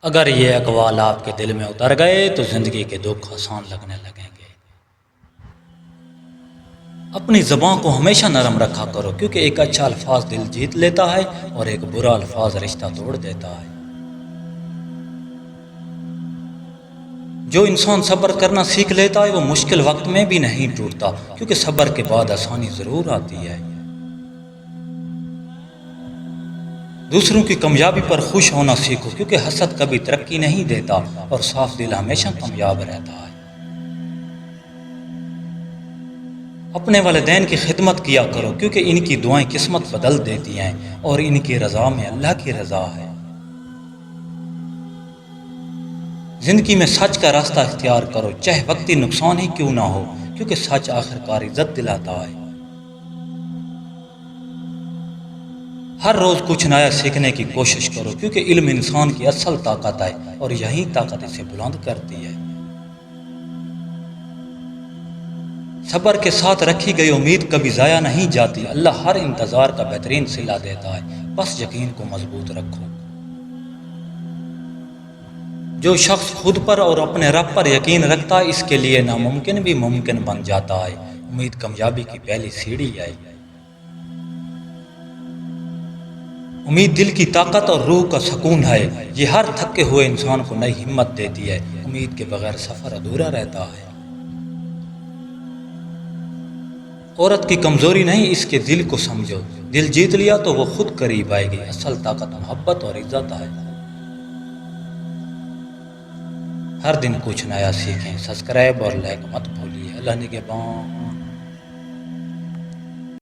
اگر یہ اقوال آپ کے دل میں اتر گئے تو زندگی کے دکھ آسان لگنے لگیں گے۔ اپنی زبان کو ہمیشہ نرم رکھا کرو، کیونکہ ایک اچھا الفاظ دل جیت لیتا ہے اور ایک برا الفاظ رشتہ توڑ دیتا ہے۔ جو انسان صبر کرنا سیکھ لیتا ہے وہ مشکل وقت میں بھی نہیں ٹوٹتا، کیونکہ صبر کے بعد آسانی ضرور آتی ہے۔ دوسروں کی کامیابی پر خوش ہونا سیکھو، کیونکہ حسد کبھی ترقی نہیں دیتا اور صاف دل ہمیشہ کامیاب رہتا ہے۔ اپنے والدین کی خدمت کیا کرو، کیونکہ ان کی دعائیں قسمت بدل دیتی ہیں اور ان کی رضا میں اللہ کی رضا ہے۔ زندگی میں سچ کا راستہ اختیار کرو، چاہے وقتی نقصان ہی کیوں نہ ہو، کیونکہ سچ آخرکار عزت دلاتا ہے۔ ہر روز کچھ نیا سیکھنے کی کوشش کرو، کیونکہ علم انسان کی اصل طاقت ہے اور یہی طاقت اسے بلند کرتی ہے۔ صبر کے ساتھ رکھی گئی امید کبھی ضائع نہیں جاتی، اللہ ہر انتظار کا بہترین صلہ دیتا ہے، بس یقین کو مضبوط رکھو۔ جو شخص خود پر اور اپنے رب پر یقین رکھتا ہے، اس کے لیے ناممکن بھی ممکن بن جاتا ہے۔ امید کامیابی کی پہلی سیڑھی ہے۔ امید دل کی طاقت اور روح کا سکون ہے، یہ ہر تھکے ہوئے انسان کو نئی ہمت دیتی ہے۔ امید کے بغیر سفر ادھورا رہتا ہے۔ عورت کی کمزوری نہیں، اس کے دل کو سمجھو، دل جیت لیا تو وہ خود قریب آئے گی، اصل طاقت محبت اور عزت ہے۔ ہر دن کچھ نیا سیکھیں، سبسکرائب اور لائک مت بھولیے۔ اللہ نگہبان۔